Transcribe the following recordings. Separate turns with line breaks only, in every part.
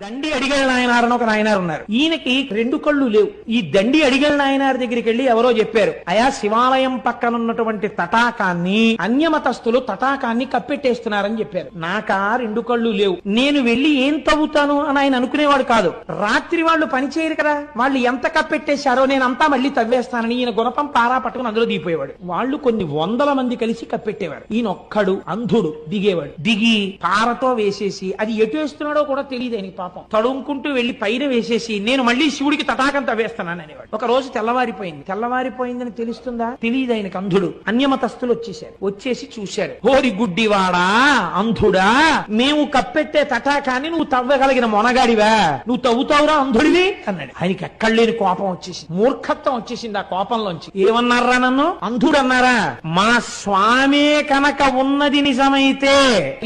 దండి అడిగల నాయనారని ఒక నాయనారు ఉన్నారు. ఈయనకి రెండు కళ్ళు లేవు. ఈ దండి అడిగల నాయనారు దగ్గరికి వెళ్లి ఎవరో చెప్పారు, అయా శివాలయం పక్కన ఉన్నటువంటి తటాకాన్ని అన్యమతస్థులు తటాకాన్ని కప్పెట్టేస్తున్నారని చెప్పారు. నాకా రెండు కళ్ళు లేవు, నేను వెళ్లి ఏం తవ్వుతాను అని ఆయన అనుకునేవాడు కాదు. రాత్రి వాళ్ళు పని చేయరు కదా, వాళ్ళు ఎంత కప్పెట్టేశారో నేనంతా మళ్ళీ తవ్వేస్తానని ఈయన గుణపం పారా పట్టుకుని అందులో దిగిపోయేవాడు. వాళ్ళు కొన్ని వందల మంది కలిసి కప్పెట్టేవారు. ఈయన ఒక్కడు అంధుడు దిగేవాడు. దిగి పారతో వేసేసి అది ఎటు వేస్తున్నాడో కూడా తెలియదు ఆయన పాపం. తడుముకుంటూ వెళ్లి పైన వేసేసి నేను మళ్ళీ శివుడికి తటాకం తవ్వేస్తున్నాను అనేవాడు. ఒక రోజు తెల్లవారిపోయిందని తెలుస్తుందా? తెలియదు ఆయనకు. అంధుడు. అన్యమతస్థులు వచ్చేసారు. వచ్చేసి చూశారు. హోరి గుడ్డివాడా, అంధుడా, మేము కప్పెట్టే తటాకాన్ని నువ్వు తవ్వగలిగిన మొనగాడివా? నువ్వు తవ్వుతావురా అంధుడివి అన్నాడు. ఆయనకి ఎక్కడ లేని కోపం వచ్చేసింది, మూర్ఖత్వం వచ్చేసింది ఆ కోపంలోంచి. ఏమన్నారా నన్ను అంధుడు అన్నారా? మా స్వామే కనుక ఉన్నది నిజమైతే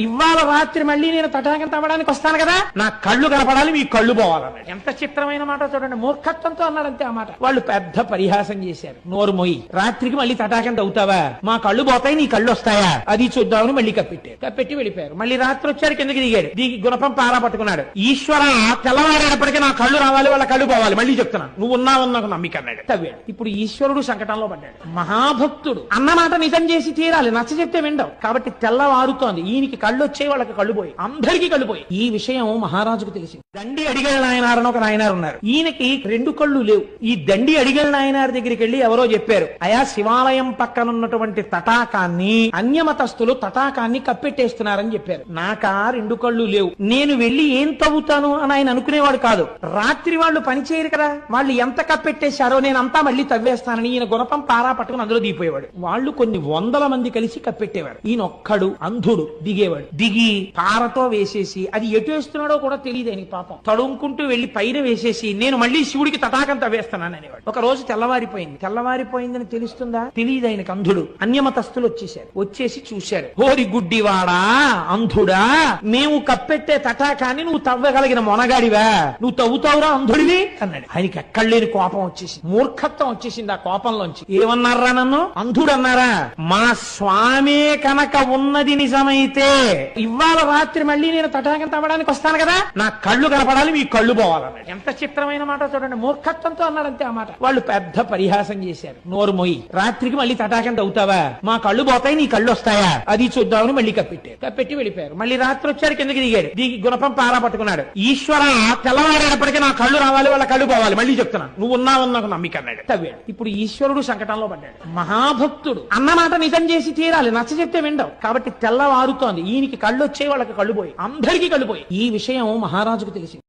ఇవాళ రాత్రి మళ్ళీ నేను తటాకం తవ్వడానికి వస్తాను కదా, నా కళ్ళు కనపడాలి, మీ కళ్ళు పోవాలన్నాడు. ఎంత చిత్రమైన మాట చూడండి. మూర్ఖత్వంతో అన్నాడు అంతే ఆ మాట. వాళ్ళు పెద్ద పరిహాసం చేశారు. నోరు మొయ్యి, రాత్రికి మళ్ళీ తటాకం తవ్వుతావా? మా కళ్ళు పోతాయి, నీ కళ్ళు వస్తాయా? అది చూద్దామని మళ్ళీ కప్పెట్టి వెళ్ళిపోయారు. మళ్ళీ రాత్రి వచ్చారు, కిందకి దిగాడు. దిగి గుణపం పారా పట్టుకున్నాడు. ఈశ్వర, తెల్లవారేటప్పటికీ నా కళ్ళు రావాలి, వాళ్ళ కళ్ళు పోవాలి, మళ్ళీ చెప్తున్నాను, నువ్వు ఉన్నావు నాకు నమ్మిక అన్నాడు. తవ్వాడు. ఇప్పుడు ఈశ్వరుడు సంకటంలో పడ్డాడు. మహాభక్తుడు అన్నమాట నిజం చేసి తీరాలి, నచ్చ చెప్తే విండవు. కాబట్టి తెల్లవారుతోంది. ఈయనకి కళ్ళు వచ్చే, వాళ్ళకి కళ్ళు పోయి, అందరికీ కళ్ళు పోయి. ఈ విషయం మహారాజుకు తెలిసింది. దండి అడిగల నాయనారని ఒక నాయనారు ఉన్నారు. ఈయనకి రెండు కళ్ళు లేవు. ఈ దండి అడిగల నాయనారు దగ్గరికి వెళ్లి ఎవరో చెప్పారు, అయా శివాలయం పక్కన ఉన్నటువంటి తటాకాన్ని అన్యమతస్థులు తటాకాన్ని కప్పెట్టేస్తున్నారని చెప్పారు. నాకా రెండు కళ్ళు లేవు, నేను వెళ్లి ఏం తవ్వుతాను అని ఆయన అనుకునేవాడు కాదు. రాత్రి వాళ్ళు పని చేయరు కదా, వాళ్ళు ఎంత కప్పెట్టేశారో నేనంతా మళ్ళీ తవ్వేస్తానని ఈయన గుణపం పారా పట్టుకుని అందులో దిగిపోయేవాడు. వాళ్ళు కొన్ని వందల మంది కలిసి కప్పెట్టేవారు. ఈయన ఒక్కడు అంధుడు దిగేవాడు. దిగి పారతో వేసేసి అది ఎటు వేస్తున్నాడో కూడా తెలియదు ఆయన పాపం. తడుముకుంటూ వెళ్లి పైన వేసేసి నేను మళ్ళీ శివుడికి తటాకం తవ్వేస్తున్నాను అనేవాడు. ఒక రోజు తెల్లవారిపోయిందని తెలుస్తుందా? తెలియదు ఆయనకు. అంధుడు. అన్యమతస్థులు వచ్చేసారు. వచ్చేసి చూశారు. హోరి గుడ్డివాడా, అంధుడా, మేము కప్పెట్టే తటాకాన్ని నువ్వు తవ్వగలిగిన మొనగాడివా? నువ్వు తవ్వుతావురా అంధుడివి అన్నాడు. ఆయనకి ఎక్కడ లేని కోపం వచ్చేసింది, మూర్ఖత్వం వచ్చేసింది ఆ కోపంలోంచి. ఏమన్నారా నన్ను అంధుడు అన్నారా? మా స్వామే కనుక ఉన్నది నిజమైతే ఇవాళ రాత్రి మళ్ళీ నేను తటాకం తవ్వడానికి వస్తాను కదా, నా కళ్ళు కనపడాలి, మీ కళ్ళు పోవాలన్నాడు. ఎంత చిత్రమైన మాట చూడండి. మూర్ఖత్వంతో అన్నాడు అంతే ఆ మాట. వాళ్ళు పెద్ద పరిహాసం చేశారు. నోరు మొయ్యి, రాత్రికి మళ్ళీ తటాకం తవ్వుతావా? మా కళ్ళు పోతాయి, నీ కళ్ళు వస్తాయా? అది చూద్దామని మళ్ళీ కప్పెట్టి వెళ్ళిపోయారు. మళ్ళీ రాత్రి వచ్చారు, కిందకి దిగాడు. దిగి గుణపం పారా పట్టుకున్నాడు. ఈశ్వర, తెల్లవారేటప్పటికీ నా కళ్ళు రావాలి, వాళ్ళ కళ్ళు పోవాలి, మళ్ళీ చెప్తున్నాను, నువ్వు ఉన్నావు నాకు నమ్మిక అన్నాడు. తవ్వాడు. ఇప్పుడు ఈశ్వరుడు సంకటంలో పడ్డాడు. మహాభక్తుడు అన్నమాట నిజం చేసి తీరాలి, నచ్చ చెప్తే విండవు. కాబట్టి తెల్లవారుతోంది. ఈయనకి కళ్ళు వచ్చే, వాళ్ళకి కళ్ళు పోయి, అందరికీ కళ్ళు పోయి. ఈ విషయం మహారాజుకు తెలిసింది.